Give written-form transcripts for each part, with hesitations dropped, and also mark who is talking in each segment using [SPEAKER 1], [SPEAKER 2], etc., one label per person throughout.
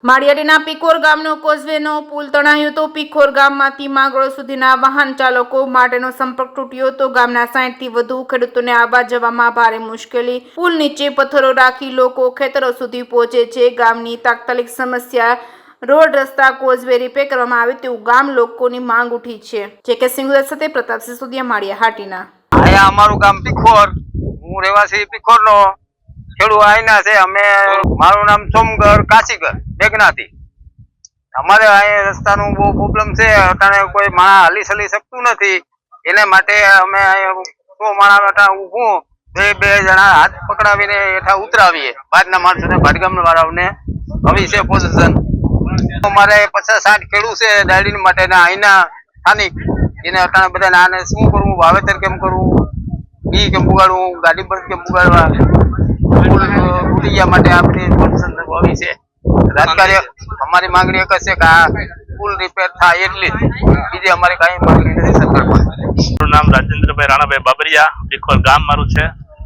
[SPEAKER 1] માળિયાડીના પીખોર ગામનો કોઝવેનો પુલ તણાયો તો પીખોર ગામમાંથી માંગરોળ સુધીના વાહન ચાલકો માટેનો સંપર્ક તૂટ્યો તો ગામના 60 થી વધુ ખેડૂતોને આવવા જવામાં ભારે મુશ્કેલી। પુલ નીચે પથ્થરો રાખી લોકો ખેતરો સુધી પહોંચે છે। ગામની તાત્કાલિક સમસ્યા રોડ રસ્તા કોઝવે રિપેર કરવામાં આવે તેવું ગામ લોકોની માંગ ઉઠી છે। જે કે સિંગુદર સાથે પ્રતાપસિંહ સુધિયા, માળિયા હાટીના।
[SPEAKER 2] આયા અમારું ગામ પીખોર, હું રહેવાસી પીખોરનો ખેડૂત આઈના છે। અમે મારું નામ સોમગર કાશીગર મેઘનાથી। અમારે અહીં રસ્તાનું બહુ પ્રોબ્લેમ છે, અટાણે કોઈ માણસ હાલી ચલી શકતું નથી, એને માટે અમે સો માણસ ઊભું બે જણા હાથ પકડાવીને હેઠા ઉતરાવીએ બાદના માણસોને, ભાટગામના વાળાઓને આવી છે પોઝિશન। અમારે 50-60 ખેડૂત છે દાડીન માટેના અહીંના સ્થાનિક, એને અટાણે બધાને આને શું કરવું, વાવેતર કેમ કરવું, બી કેમ ઉગાડવું, ગાડી બંધ કેમ ઉગાડવા, પુલ તૂટી ગયા માટે આ બધી પોઝિશન આવી છે। તાત્કાલિક અમારી માંગણી એક છે કે આ પુલ રિપેર થાય એટલી જ, બીજી અમારી કઈ માંગણી નથી સરકાર પાસે।
[SPEAKER 3] મારું નામ રાજેન્દ્રભાઈ રાણાભાઈ બાબરિયા, પીખોર ગામ મારું છે।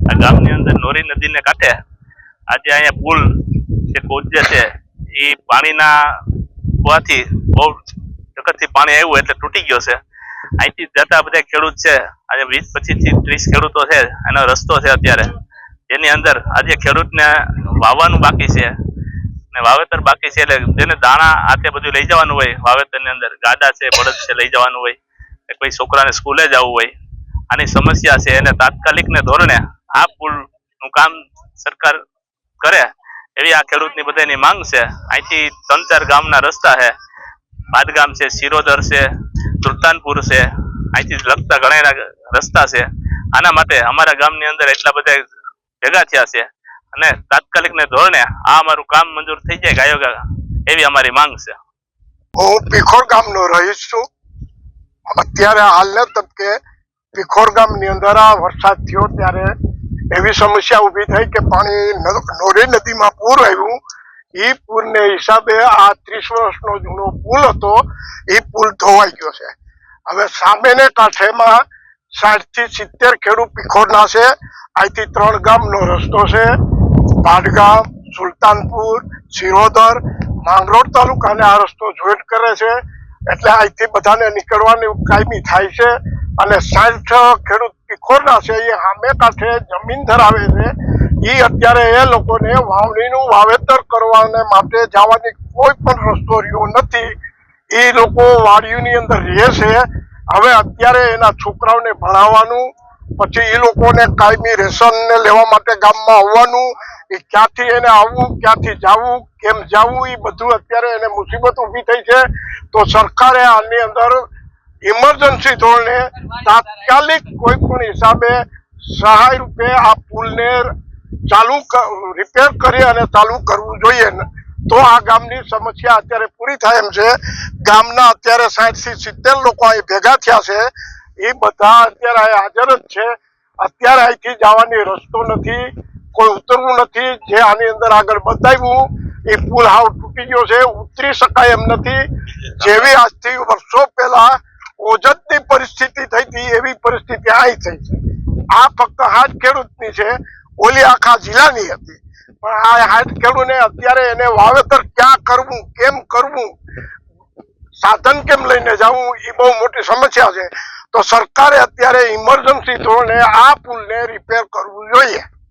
[SPEAKER 3] આ ગામની અંદર નોરી નદીને કાંઠે આજે અહીંયા પુલ જે કોઝવે છે એ પાણીના હોવાથી બહુ જગતથી પાણી આવ્યું એટલે તૂટી ગયો છે। અહીંથી જતા બધા ખેડૂત છે, આજે 20-25 થી 30 ખેડૂતો છે, એનો રસ્તો છે અત્યારે, એની અંદર આજે ખેડૂતને વાવવાનું બાકી છે, વાવેતર બાકી છે, એટલે જેને દાણા હાથે બધું લઈ જવાનું હોય, વાવેતરની અંદર ગાડા છે, બળદ છે લઈ જવાનું હોય, કોઈ છોકરાને સ્કૂલે જવું હોય, આની સમસ્યા છે। એને તાત્કાલિક ને ધોરણે આ પુલનું કામ સરકાર કરે એવી આ ખેડૂતની બધાની માંગ છે। અહીંથી 3-4 ગામના રસ્તા છે, ભાટગામ છે, શિરોદર છે, સુલતાનપુર છે, અહીંથી લગતા ઘણા રસ્તા છે। આના માટે અમારા ગામની અંદર એટલા બધા ભેગા થયા છે અને તાત્કાલિક ને ધોરણે આ અમારું કામ મંજૂર થઈ જાય ગાયોગા એવી અમારી માંગ છે।
[SPEAKER 4] હું પીખોર ગામનો રહીશ છું। અત્યારે હાલના તબકે પીખોર ગામની અંદર આ વરસાદ થયો ત્યારે એવી સમસ્યા ઊભી થઈ કે પાણી નોરી નદીમાં પૂર આવ્યું। એ પૂરને હિસાબે આ 30 વર્ષનો જૂનો પુલ હતો, એ પુલ ધોવાઈ ગયો છે। હવે સામેને કાંઠેમાં 60 થી 70 ખેડૂત પીખોરના છે। અહીંથી 3 ગામનો રસ્તો છે, ભાટગામ, સુલતાનપુર, શિરોદર, માંગરોળ તાલુકાને આ રસ્તો જોઈન્ટ કરે છે, એટલે અહીંથી બધાને નીકળવાની કાયમી થાય છે। અને 60 ખેડૂત પીખોરના છે, એ સામે કાંઠે જમીન ધરાવે છે, એ અત્યારે એ લોકોને વાવણીનું વાવેતર કરવાને માટે જવાની કોઈ પણ રસ્તો રહ્યો નથી। એ લોકો વાડીઓની અંદર રહે છે। હવે અત્યારે એના છોકરાઓને ભણાવવાનું, પછી એ લોકોને કાયમી રેશન ને લેવા માટે ગામમાં આવવાનું, એ ક્યાંથી એને આવવું, ક્યાંથી જવું, કેમ જવું, એ બધું અત્યારે એને મુસીબત ઊભી થઈ છે। તો સરકારે આની અંદર ઇમરજન્સી ધોરણે તાત્કાલિક કોઈ પણ હિસાબે સહાય રૂપે આ પુલને ચાલુ રિપેર કરી અને ચાલુ કરવું જોઈએ, તો આ ગામની સમસ્યા અત્યારે પૂરી થાય એમ છે। ગામના અત્યારે 60 થી 70 લોકો અહીં ભેગા થયા છે, એ બધા અત્યારે હાજર જ છે। અત્યારે અહીંથી જવાની રસ્તો નથી, કોઈ ઉતરવું નથી। જે આની અંદર આગળ બતાવ્યું એ પુલ હાવ તૂટી ગયો છે, ઉતરી શકાય એમ નથી। જેવી આજથી વર્ષો પહેલા ઓજતની પરિસ્થિતિ થઈ હતી એવી પરિસ્થિતિ અહીં થઈ છે। આ ફક્ત 60 ખેડૂતની છે, ઓલી આખા જિલ્લાની હતી, પણ આ 60 ખેડૂતને અત્યારે એને વાવેતર ક્યાં કરવું, કેમ કરવું, સાધન કેમ લઈને જવું, એ બહુ મોટી સમસ્યા છે। તો સરકારે અત્યારે ઇમરજન્સી ધોરણે આ પુલને રિપેર કરવું જોઈએ।